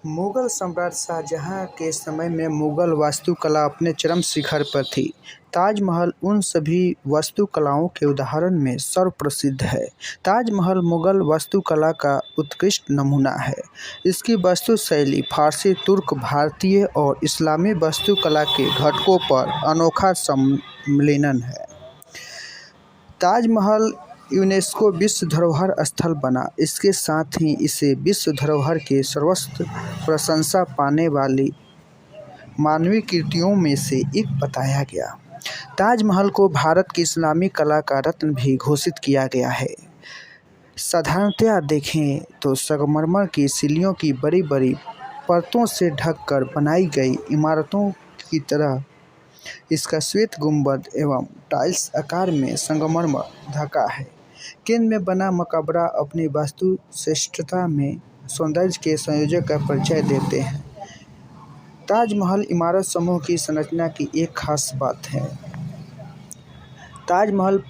मुगल सम्राट शाहजहां के समय में मुगल वास्तुकला अपने चरम शिखर पर थी। ताजमहल उन सभी वास्तुकलाओं के उदाहरण में सर्वप्रसिद्ध है। ताजमहल मुगल वास्तुकला का उत्कृष्ट नमूना है। इसकी वास्तुशैली फारसी, तुर्क, भारतीय और इस्लामी वास्तुकला के घटकों पर अनोखा सम्मिलन है। ताजमहल यूनेस्को विश्व धरोहर स्थल बना। इसके साथ ही इसे विश्व धरोहर के सर्वोच्च प्रशंसा पाने वाली मानवीय कृतियों में से एक बताया गया। ताजमहल को भारत की इस्लामी कला का रत्न भी घोषित किया गया है। साधारणतया देखें तो संगमरमर की सिल्लियों की बड़ी बड़ी परतों से ढककर बनाई गई इमारतों की तरह इसका श्वेत गुंबद एवं टाइल्स आकार में संगमरमर ढका है। केंद्र में बना मकबरा अपनी वास्तु श्रेष्ठता में सौंदर्य के संयोजन का परिचय देते हैं। ताजमहल इमारत समूह की संरचना की एक खास बात है। ताजमहल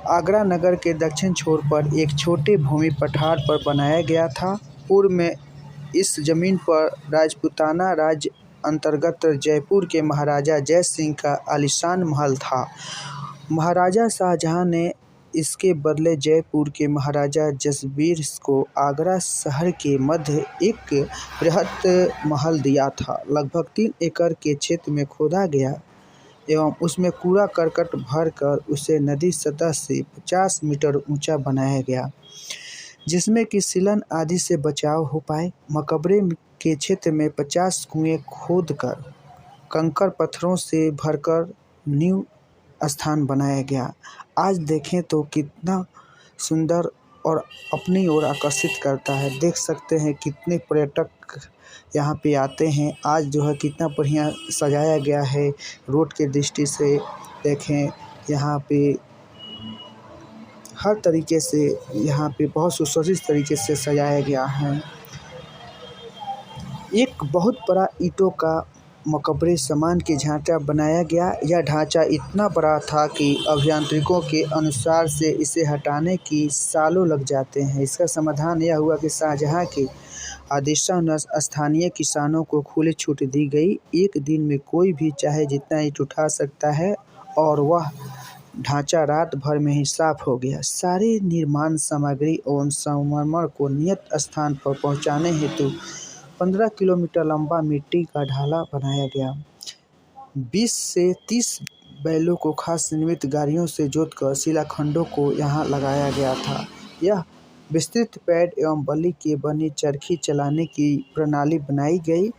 आगरा नगर के दक्षिण छोर पर एक छोटे भूमि पठार पर बनाया गया था। पूर्व में इस जमीन पर राजपूताना राज्य अंतर्गत जयपुर के महाराजा जय सिंह का आलीशान महल था। महाराजा शाहजहां ने इसके बदले जयपुर के महाराजा जसबीर को आगरा शहर के मध्य एक बृहत महल दिया था। लगभग 3 एकड़ के क्षेत्र में खोदा गया एवं उसमें कूड़ा करकट भर कर उसे नदी सतह से 50 मीटर ऊंचा बनाया गया, जिसमें कि सीलन आदि से बचाव हो पाए। मकबरे के क्षेत्र में 50 कुएं खोदकर कंकड़ पत्थरों से भरकर नींव स्थान बनाया गया। आज देखें तो कितना सुंदर और अपनी ओर आकर्षित करता है। देख सकते हैं कितने पर्यटक यहाँ पे आते हैं। आज जो है कितना बढ़िया सजाया गया है। रोड के दृष्टि से देखें, यहाँ पे हर तरीके से यहाँ पे बहुत सुसज्जित तरीके से सजाया गया है। एक बहुत बड़ा ईंटों का मकबरे समान के ढांचा बनाया गया। यह ढांचा इतना बड़ा था कि अभियंताओं के अनुसार से इसे हटाने की सालों लग जाते हैं। इसका समाधान यह हुआ कि शाहजहां के आदेशानुसार स्थानीय किसानों को खुली छूट दी गई। एक दिन में कोई भी चाहे जितना ईंट उठा सकता है और वह ढांचा रात भर में ही साफ हो गया। सारी निर्माण सामग्री और संगमरमर को नियत स्थान पर पहुंचाने हेतु 15 किलोमीटर लंबा मिट्टी का ढाला बनाया गया। 20 से 30 बैलों को खास निर्मित गाड़ियों से जोतकर शिलाखंडों को यहाँ लगाया गया था। यह विस्तृत पैड एवं बल्ली के बनी चरखी चलाने की प्रणाली बनाई गई,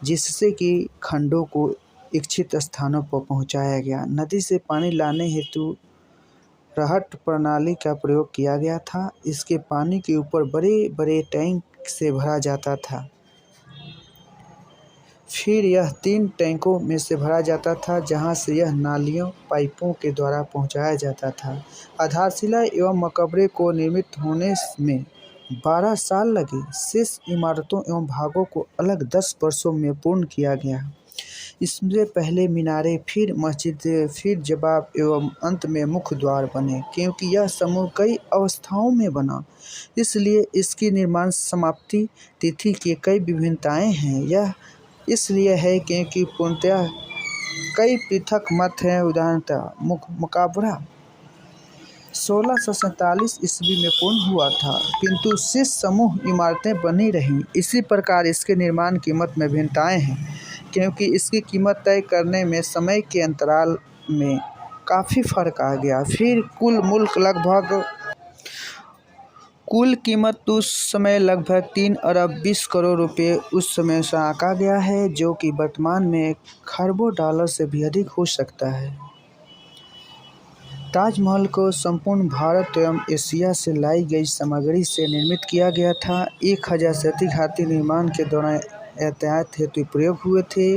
जिससे कि खंडों को इच्छित स्थानों पर पहुँचाया गया। नदी से पानी लाने हेतु रहट प्रणाली का प्रयोग किया गया था। इसके पानी के ऊपर बड़े बड़े टैंक से भरा जाता था। फिर यह 3 टैंकों में से भरा जाता था, जहां से यह नालियों पाइपों के द्वारा पहुंचाया जाता था। आधारशिला एवं मकबरे को निर्मित होने में 12 साल लगे। शेष इमारतों एवं भागों को अलग 10 वर्षों में पूर्ण किया गया। इससे पहले मीनारे, फिर मस्जिद, फिर जवाब एवं अंत में मुख्य द्वार बने। क्योंकि यह समूह कई अवस्थाओं में बना, इसलिए इसकी निर्माण समाप्ति तिथि की कई विभिन्नताएं हैं। यह इसलिए है क्योंकि पूर्णतः कई पृथक मत हैं। उदाहरणतः मकबरा 1647 ईस्वी में पूर्ण हुआ था, किंतु शेष समूह इमारतें बनी रहीं। इसी प्रकार इसके निर्माण कीमत में भिन्नताएं हैं, क्योंकि इसकी कीमत तय करने में समय के अंतराल में काफ़ी फर्क आ गया। फिर कुल कीमत उस समय लगभग 3 अरब 20 करोड़ रुपए उस समय से आंका गया है, जो कि वर्तमान में खरबों डॉलर से भी अधिक हो सकता है। ताजमहल को संपूर्ण भारत एवं एशिया से लाई गई सामग्री से निर्मित किया गया था। 1000 से अधिक हाथी निर्माण के दौरान यातायात हेतु प्रयोग हुए थे।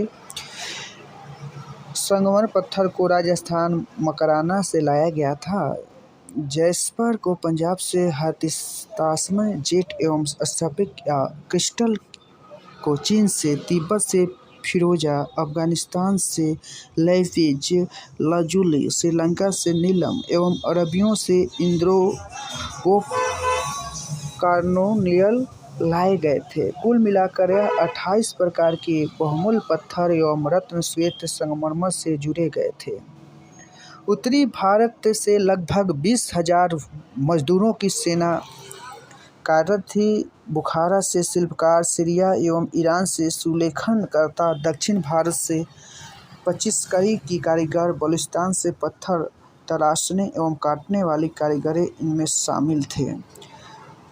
संगमरमर पत्थर को राजस्थान मकराना से लाया गया था। जैस्पर को पंजाब से हाथीसास्म जेट एवं स्फटिक या क्रिस्टल को चीन से, तिब्बत से फिरोजा, अफगानिस्तान से लैफिज लाजुली, श्रीलंका से नीलम एवं अरबियों से इंद्रोगोप कार्नोनियल लाए गए थे। कुल मिलाकर यह 28 प्रकार के बहुमूल्य पत्थर एवं रत्न श्वेत संगमरमर से जुड़े गए थे। उत्तरी भारत से लगभग 20,000 मजदूरों की सेना कार्यरत थी। बुखारा से शिल्पकार, सीरिया एवं ईरान से सुलेखनकर्ता, दक्षिण भारत से 25 कड़ी की कारीगर, बलूचिस्तान से पत्थर तराशने एवं काटने वाली कारीगरें इनमें शामिल थे।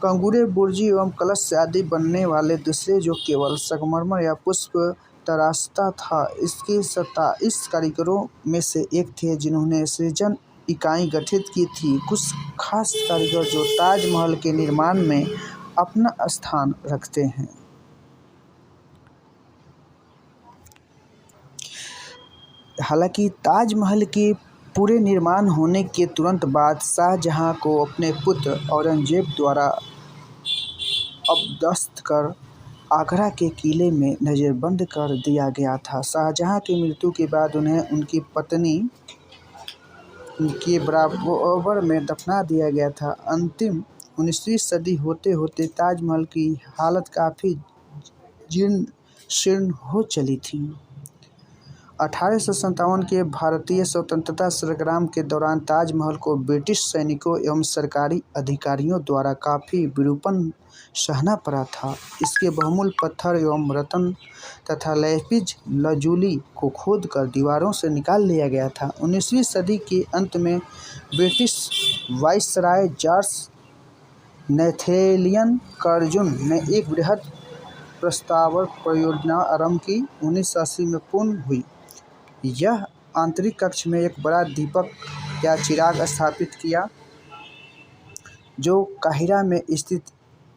कंगूरे, बुर्जी एवं कलश आदि बनने वाले दूसरे जो केवल संगमरमर या पुष्प तराशता था। इसके 27 कारीगरों में से एक थे जिन्होंने सृजन इकाई गठित की थी। कुछ खास कारीगर जो ताजमहल के निर्माण में अपना स्थान रखते हैं। हालांकि ताजमहल के पूरे निर्माण होने के तुरंत बाद शाहजहां को अपने पुत्र औरंगजेब द्वारा अबदस्त कर आगरा के किले में नज़रबंद कर दिया गया था। शाहजहां की मृत्यु के बाद उन्हें उनकी पत्नी के बराबर में दफना दिया गया था। अंतिम 19वीं सदी होते होते ताजमहल की हालत काफ़ी जीर्ण शीर्ण हो चली थी। 1857 के भारतीय स्वतंत्रता संग्राम के दौरान ताजमहल को ब्रिटिश सैनिकों एवं सरकारी अधिकारियों द्वारा काफ़ी विरूपण सहना पड़ा था। इसके बहुमूल्य पत्थर एवं रत्न तथा लैपिज लजूली को खोदकर दीवारों से निकाल लिया गया था। 19वीं सदी के अंत में ब्रिटिश वाइसराय जॉर्ज नैथानियल कर्जन ने एक बृहद प्रस्तावक परियोजना आरंभ की। 1980 में पूर्ण हुई। यह आंतरिक कक्ष में एक बड़ा दीपक या चिराग स्थापित किया जो काहिरा में स्थित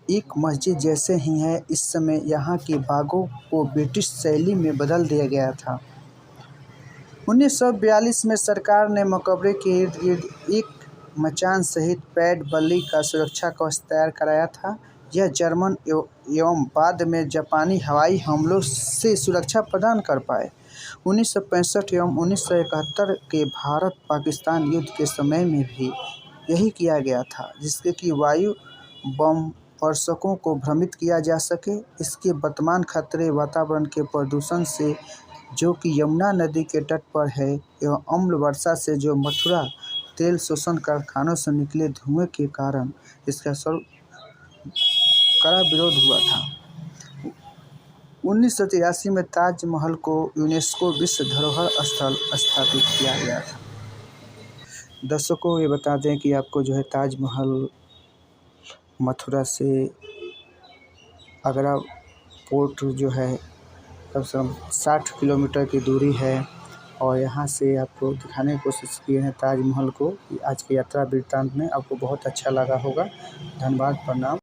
एक मस्जिद जैसे ही है। इस समय यहाँ के बागों को ब्रिटिश शैली में बदल दिया गया था। 1942 में सरकार ने मकबरे के इर्द गिर्द एक मचान सहित पैड बल्ली का सुरक्षा कवच तैयार कराया था। यह जर्मन एवं बाद में जापानी हवाई हमलों से सुरक्षा प्रदान कर पाए। 1965 एवं 1971 के भारत-पाकिस्तान युद्ध के समय में भी यही किया गया था, जिससे कि वायु बम वर्षकों को भ्रमित किया जा सके। इसके वर्तमान खतरे वातावरण के प्रदूषण से जो कि यमुना नदी के तट पर है एवं अम्ल वर्षा से जो मथुरा तेल शोषण कारखानों से निकले धुएं के कारण इसका कड़ा विरोध हुआ था। 1983 में ताजमहल को यूनेस्को विश्व धरोहर स्थल स्थापित किया गया था। दर्शकों, ये बता दें कि आपको जो है ताजमहल मथुरा से आगरा पोर्ट जो है कम से कम 60 किलोमीटर की दूरी है और यहाँ से आपको दिखाने की कोशिश किए हैं ताजमहल को। आज की यात्रा वृत्तांत में आपको बहुत अच्छा लगा होगा। धन्यवाद, प्रणाम।